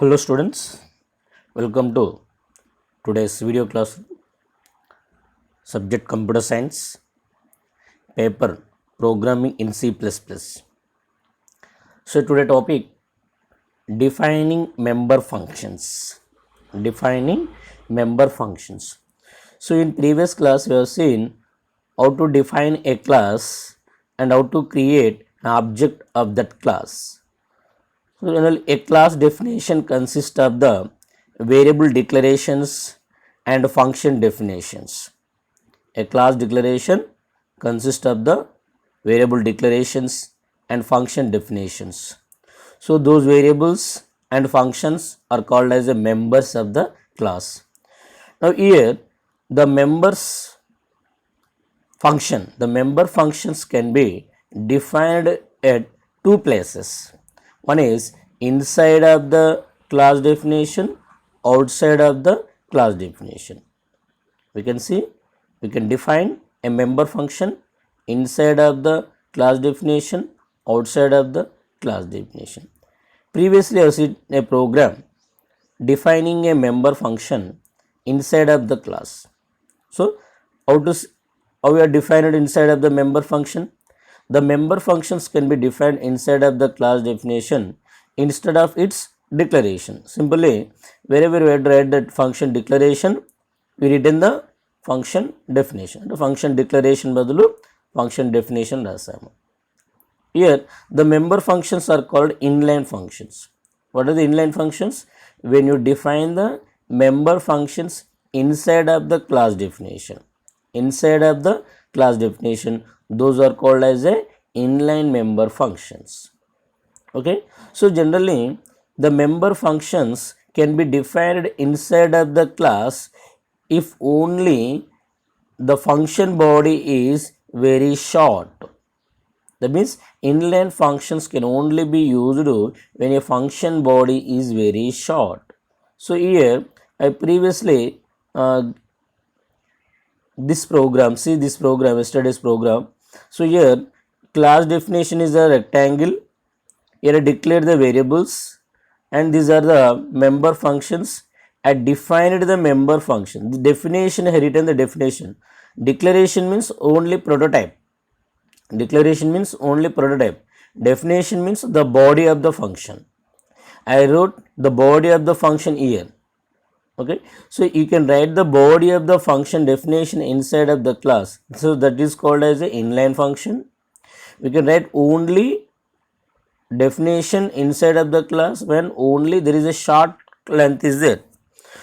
Hello students, welcome to today's video class. Subject Computer Science, paper Programming in C++. So today topic defining member functions. Defining member functions. So in previous class we have seen how to define a class and how to create an object of that class. So a class definition consists of the variable declarations and function definitions. A class declaration consists of the variable declarations and function definitions. So those variables and functions are called as the members of the class. Now here the member functions can be defined at two places. One is inside of the class definition, outside of the class definition. We can define a member function inside of the class definition, outside of the class definition. Previously I have seen a program defining a member function inside of the class. So how we are defined inside of the member function? The member functions can be defined inside of the class definition instead of its declaration. Simply, wherever we write that function declaration, we written the function definition. The function declaration badulu function definition rasamu. Here, the member functions are called inline functions. What are the inline functions? When you define the member functions inside of the class definition. Inside of the class definition, those are called as a inline member functions. Okay, so generally the member functions can be defined inside of the class if only the function body is very short. That means inline functions can only be used when a function body is very short. So here I previously this program, yesterday's program. So here class definition is a rectangle. Here I declare the variables and these are the member functions. I defined the member function. The definition, I written the definition. Declaration means only prototype. Declaration means only prototype. Definition means the body of the function. I wrote the body of the function here. Okay, so you can write the body of the function definition inside of the class. So that is called as an inline function. We can write only definition inside of the class when only there is a short length is there.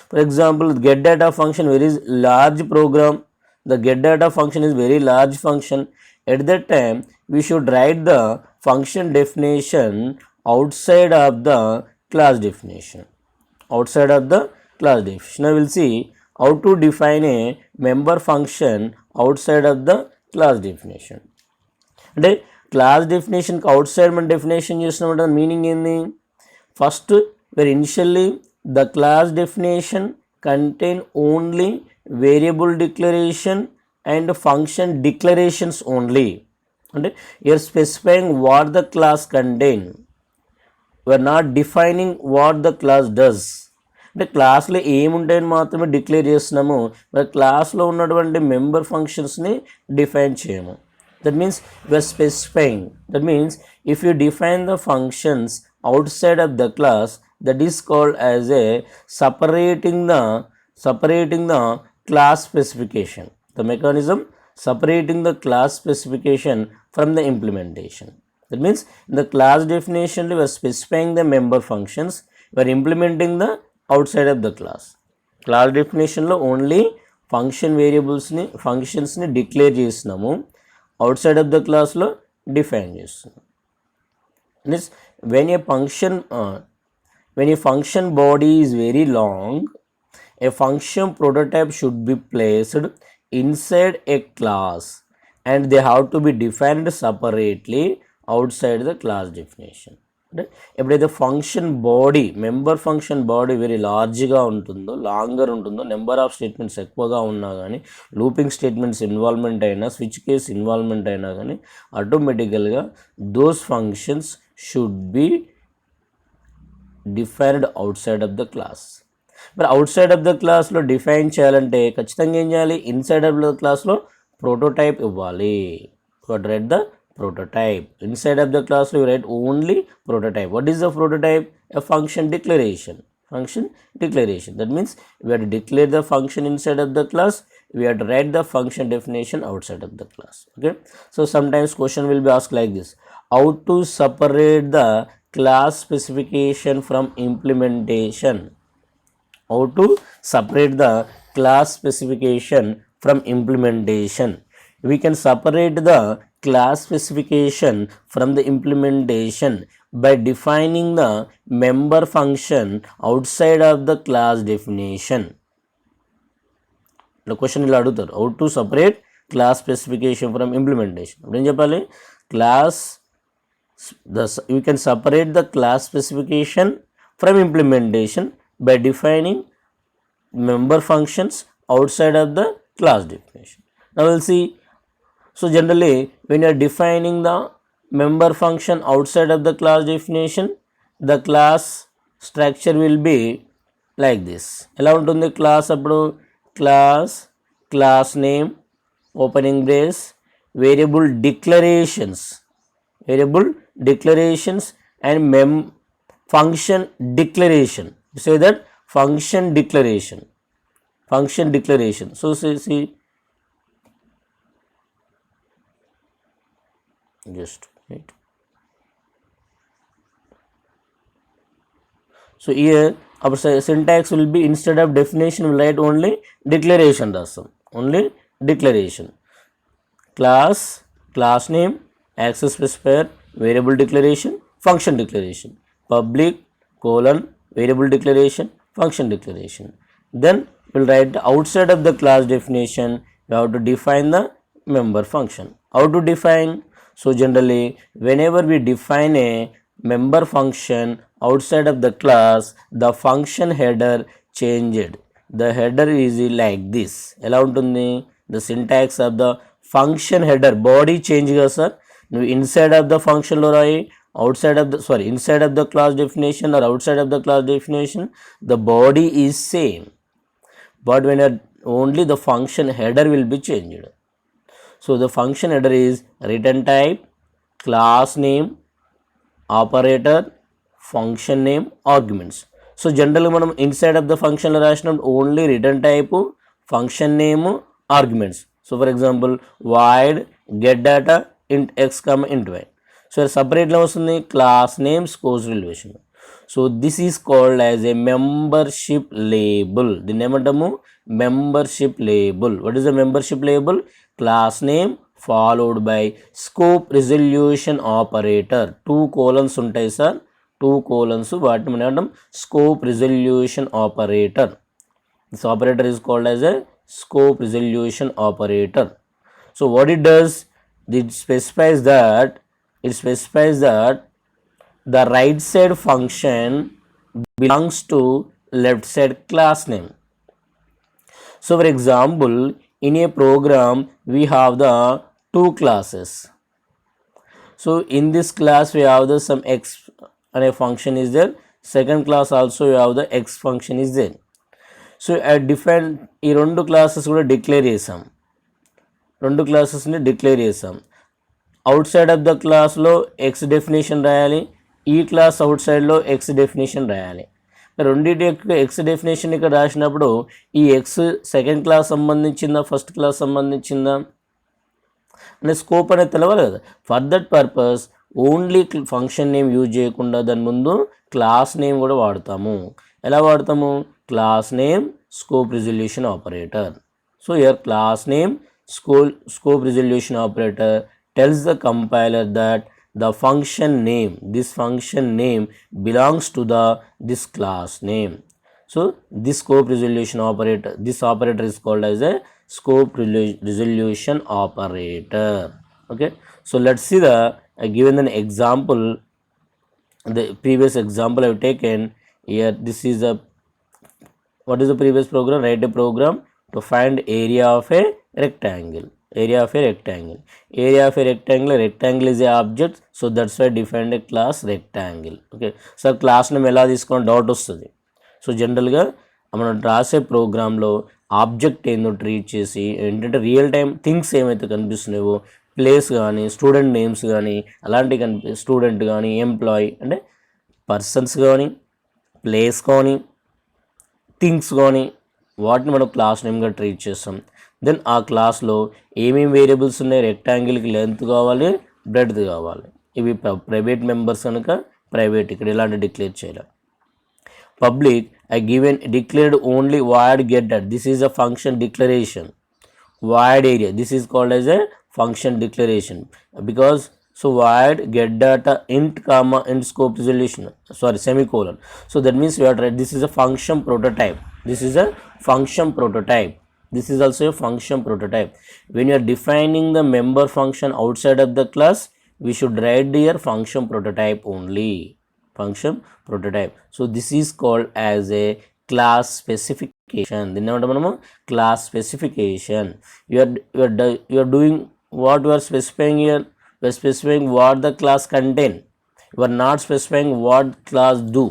For example, get data function very large program. The get data function is very large function. At that time, we should write the function definition outside of the class definition. Outside of the class definition. Now we will see how to define a member function outside of the class definition. అంటే class డెఫినేషన్కి outside మనం definition చేసినప్పుడు meaning ఏంది? First వెర్ initially the class definition contain only variable declaration and function declarations only. అంటే you're specifying what the class contain, we're not defining what the class does. అంటే క్లాస్లో ఏముంటాయని మాత్రమే డిక్లేర్ చేస్తున్నాము, మరి క్లాస్లో ఉన్నటువంటి మెంబర్ ఫంక్షన్స్ని డిఫైన్ చేయము. That means we are specifying. That means if you define the functions outside of the class, that is called as a separating the class specification. The mechanism separating the class specification from the implementation. That means in the class definition we are specifying the member functions, we are implementing the outside of the class. Class definition lo only function variables ni functions ni declare చేస్తున్నాము, outside of the class lo define చేస్తున్నాం. Means when a function body is very long, a function prototype should be placed inside a class and they have to be defined separately outside the class definition. అంటే ఎప్పుడైతే function body member function body very లార్జ్గా ఉంటుందో, longer ఉంటుందో, number of statements ఎక్కువగా ఉన్నా కానీ, looping statements involvement అయినా, switch case involvement అయినా కానీ ఆటోమేటికల్గా those functions should be defined outside of the class. మరి అవుట్ సైడ్ ఆఫ్ ద క్లాస్లో డిఫైన్ చేయాలంటే ఖచ్చితంగా ఏం చేయాలి, ఇన్సైడ్ ఆఫ్ ద క్లాస్లో ప్రోటోటైప్ ఇవ్వాలి. Write the prototype. Inside of the class we write only prototype. What is the prototype? A function declaration. Function declaration. That means we have to declare the function inside of the class. We have to write the function definition outside of the class. Okay. So sometimes question will be asked like this: how to separate the class specification from implementation? How to separate the class specification from implementation? We can separate the class specification from the implementation by defining the member function outside of the class definition. The question will adugutar, how to separate class specification from implementation? Appu em cheppali, class we can separate the class specification from implementation by defining member functions outside of the class definition. Now we'll see. So generally when you are defining the member function outside of the class definition, the class structure will be like this. ఎలా ఉంటుంది class అప్పుడు? Class name opening brace, variable declarations and function declaration. Say that function declaration. So see just wait. So here our syntax will be, instead of definition we write only declaration. Only declaration. Class name, access specifier, variable declaration, function declaration, public variable declaration, function declaration. Then we'll write outside of the class definition we have to define the member function. How to define? So generally whenever we define a member function outside of the class, the function header changed. The header is like this. ఎలా ఉంటుంది? The syntax of the function header, body change కదా sir. నువ్వు inside of the function లో రాయి, inside of the class definition or outside of the class definition, the body is same, but when only the function header will be changed. So the function header is return type, class name, operator, function name, arguments. So generally మనం inside of the function లో రాసినప్పుడు only return type, function name, arguments. So for example void get data int x, int y. So separate లో వస్తుంది class name scores relation. So this is called as a membership label. దీన్ని ఏమంటాము? Membership label. What is the membership label? Class name followed by scope resolution operator. 2 colons ఉంటాయి sir, 2 colons, వాటిని మనం ఏమంటాం? Scope resolution operator. This operator is called as a scope resolution operator. So what it does? It specifies that the right side function belongs to left side class name. So for example in a program we have the 2 classes. So in this class we have the some x and a function is there, second class also we have the x function is there. So at different ఈ 2 classes కూడా declare చేసాం, 2 classes ని declare చేసాం. Outside of the క్లాస్లో X definition రాయాలి, ఈ class అవుట్ సైడ్లో ఎక్స్ డెఫినేషన్ రాయాలి. రెండింటి యొక్క ఎక్స్ డెఫినేషన్ ఇక్కడ రాసినప్పుడు ఈ ఎక్స్ సెకండ్ క్లాస్ సంబంధించిందా ఫస్ట్ క్లాస్ సంబంధించిందా అనే స్కోప్ అనేది తెలవాలి కదా. For that purpose only function name use చేయకుండా దాని ముందు క్లాస్ నేమ్ కూడా వాడతాము. ఎలా వాడతాము? Class name scope resolution operator. So here class name scope resolution operator tells the compiler that the function name, this function name belongs to this class name. So this scope resolution operator, this operator is called as a scope resolution operator. Okay, so let's see given an example, the previous example I have taken here. This is what is the previous program? Write a program to find area of a rectangle. area of a rectangle. Area of a rectangle is a object, so that's why defined a class rectangle. Okay, so class name ఎలా తీసుకోవడం doubt వస్తుంది. So జనరల్గా మనం రాసే ప్రోగ్రాంలో object ఏందో treat చేసి ఏంటంటే రియల్ టైం థింగ్స్ ఏమైతే కనిపిస్తున్నాయో ప్లేస్ కానీ స్టూడెంట్ నేమ్స్ కానీ అలాంటివి స్టూడెంట్ కానీ ఎంప్లాయీ అంటే పర్సన్స్ కానీ ప్లేస్ కానీ థింగ్స్ కానీ వాటిని మనం క్లాస్ నేమ్గా ట్రీట్ చేస్తాం. దెన్ ఆ క్లాస్లో ఏమేమి వేరియబుల్స్ ఉన్నాయి, రెక్టాంగిల్కి లెంత్ కావాలి, బ్రెడ్త్ కావాలి. ఇవి ప్రైవేట్ మెంబర్స్ కనుక ప్రైవేట్ ఇక్కడ ఇలాంటి డిక్లేర్ చేయాలి. Public I given declared only void getter. This is a function declaration. Void area. This is called as a function declaration because so void get data int comma int scope resolution. Sorry, semicolon. So that means we are right. This is a function prototype. This is a function prototype. This is also a function prototype. When you are defining the member function outside of the class, we should write here function prototype only. Function prototype. So this is called as a class specification. Then class specification. You are doing what you are specifying here. You are specifying what the class contain. You are not specifying what class do.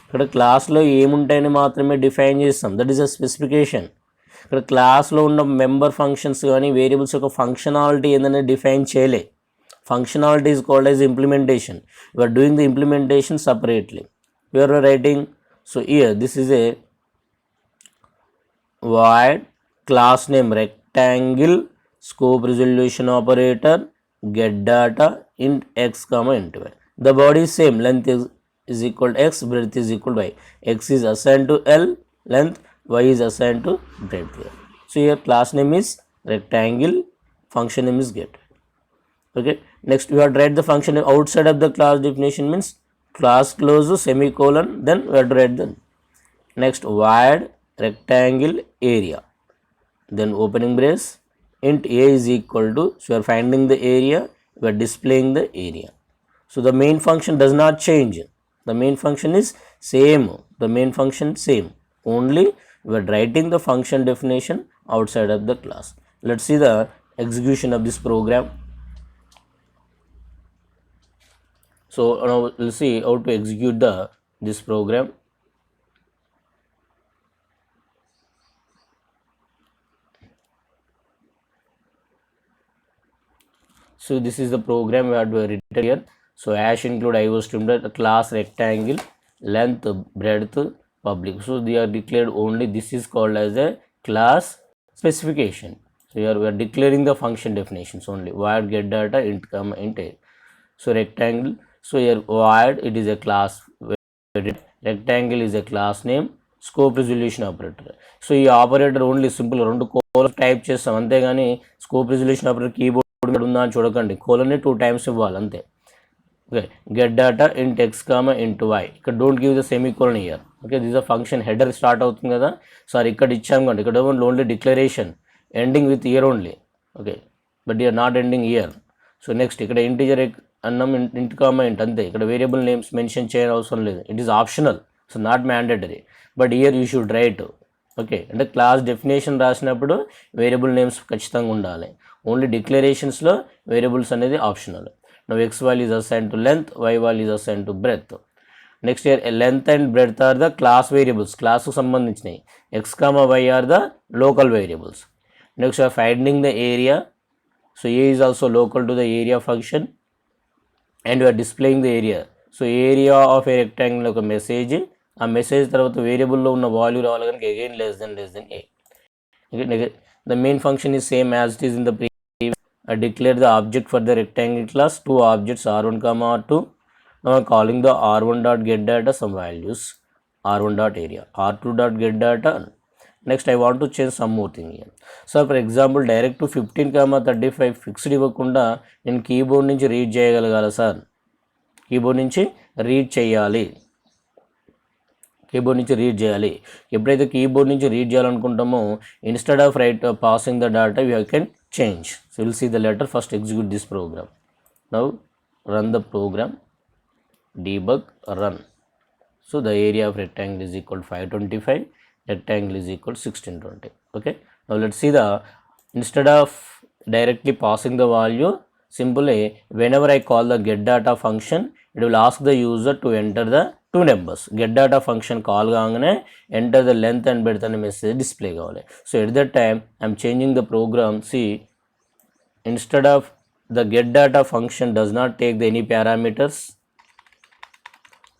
ఇక్కడ క్లాస్లో ఏముంటాయని మాత్రమే define చేస్తాం. That is a specification. ఇక్కడ క్లాస్లో ఉన్న member functions కానీ variables యొక్క ఫంక్షనాలిటీ ఏంటనే డిఫైన్ చేయలే. Functionality is called as implementation. You are doing the implementation separately. You are writing, so here this is a void class name rectangle scope resolution operator get data int x comma int y. The body is same, length is equal to x, breadth is equal to y. X is assigned to L length, y is assigned to breadth. So here class name is rectangle, function name is get. Okay, next we have to write the function outside of the class definition means class close semicolon, then we have to write the next void rectangle area, then opening brace int a is equal to, so we are finding the area, we are displaying the area. So the main function does not change, the main function is same, the main function same, only we are writing the function definition outside of the class. Let's see the execution of this program. So now we'll see how to execute this program. So this is the program we have to write here. So hash include IOStream class rectangle length breadth public. So they are declared only. This is called as a class specification. So here we are declaring the function definitions only. Void get data int comma int a. So rectangle. So here void it is a class, rectangle is a class name, scope resolution operator. So ఈ operator only simple 2 colon type చేస్తాం అంతేగాని scope resolution operator keyboard మీద ఉందా అని చూడకండి. కోలన్ని 2 times ఇవ్వాలి అంతే. Okay, get data int X comma int Y. ఇక్కడ don't give the semicolon here. Okay, this a function header start అవుతుంది కదా. సార్ ఇక్కడ ఇచ్చాం కండి, ఇక్కడ only declaration ending with here only. Okay, but you are not ending here. So next ఇక్కడ integer అన్నం int comma ఇంట్ అంతే. ఇక్కడ వేరియబుల్ నేమ్స్ మెన్షన్ చేయని అవసరం లేదు. It is optional, so not mandatory, but here you should write. Okay, అంటే class definition రాసినప్పుడు వేరియబుల్ నేమ్స్ ఖచ్చితంగా ఉండాలి. ఓన్లీ డిక్లరేషన్స్లో వేరియబుల్స్ అనేది optional. Now x value is assign to length, y value is assign to breadth. Next here length and breadth are the class variables, క్లాస్కు సంబంధించినవి. X comma y are the local variables. Next are finding the area. So a is also local to the area function and we are displaying the area. So area of a rectangle ఒక message, ఆ message తర్వాత వేరియబుల్లో ఉన్న value రావాలి కనుక again less than A. The main function is same as it is in the previous. I declare the object for the rectangle class, 2 objects r1 comma r2. Now I'm calling the r1 dot get data some values, r1 dot area, r2 dot get data. Next I want to change some more thing here. So for example direct to 15,35 fixed ఇవ్వకుండా నేను keyboard నుంచి read చేయగలగాల sir. Keyboard నుంచి read చేయాలి. ఎప్పుడైతే keyboard నుంచి read చేయాలనుకుంటామో instead of passing the data you can change. So will see the letter. First execute this program. Now run the program, debug, run. So the area of rectangle is equal 525, rectangle is equal to 1620. Okay, now let's see the, instead of directly passing the value. Simply whenever I call the get data function, it will ask the user to enter the two numbers. Get data function call gaangane enter the length and breadth and message display kavali. So at that time I am changing the program. See, instead of the get data function does not take any parameters.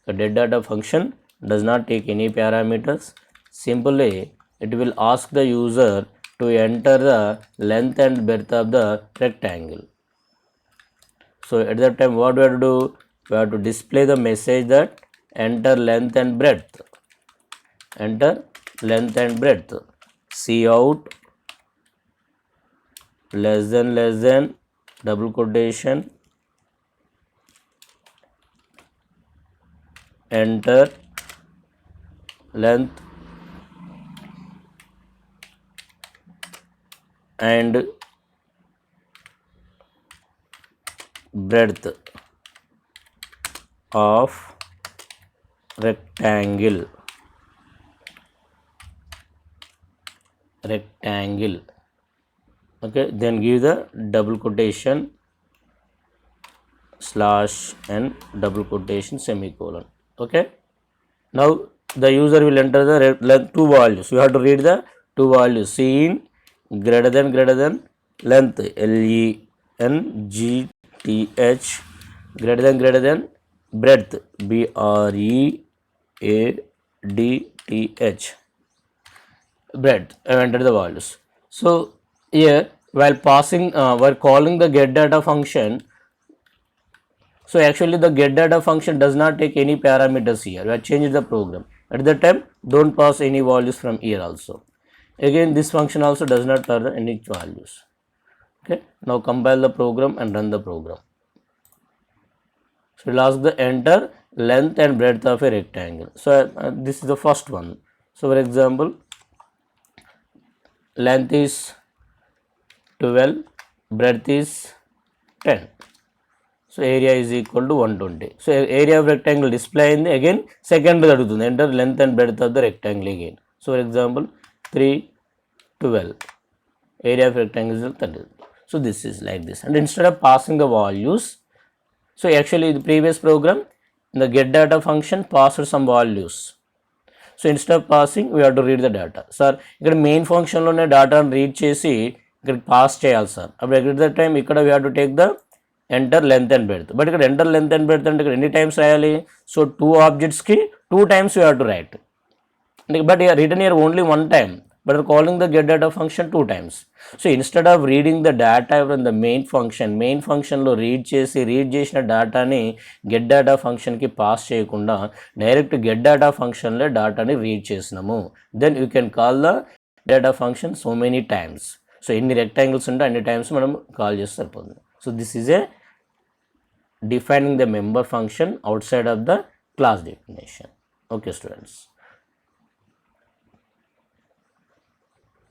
The get data function does not take any parameters. Simply it will ask the user to enter the length and breadth of the rectangle. So at that time what we have to do? We have to display the message that enter length and breadth. Enter length and breadth. Cout less than double quotation enter length and breadth of rectangle. Okay, then give the double quotation slash and double quotation semicolon. Okay, now the user will enter the two values. You have to read the two values. Seen greater than length length greater than breadth breadth breadth. I have entered the values. So here while calling the get data function, so actually the get data function does not take any parameters here. We have changed the program. At that time don't pass any values from here also. Again this function also does not pass any values. Okay, now compile the program and run the program. So it will ask the enter length and breadth of a rectangle. So this is the first one. So for example, length is 12, breadth is 10. So area is equal to 120. So area of rectangle display in the again second enter length and breadth of the rectangle again. So for example 3, 12. Area of rectangle is 30. So this is like this. And instead of passing the values, so actually the previous program, the get data function passed some values. So instead of passing, we have to read the data. Sir, ఇక్కడ main ఫంక్షన్లోనే డేటాను read చేసి ఇక్కడ pass చేయాలి sir. అప్పుడు at the time ఇక్కడ we have to take the enter length and breadth. But ఇక్కడ enter length and breadth అంటే ఇక్కడ ఎన్ని టైమ్స్ రాయాలి? సో టూ ఆబ్జెక్ట్స్కి 2 times we have to write. But here written here only one time, but we're calling the get data function 2 times. So instead of reading the data from the main function లో read చేసిన డేటాని get data function కి pass చేయకుండా direct get data function లో డేటాని read చేసినాము. Then you can call the data function so many times. So ఎన్ని rectangles ఉంటే అన్ని times మనం కాల్ చేస్తే సరిపోతుంది. So this is a defining the member function outside of the class definition. Okay students.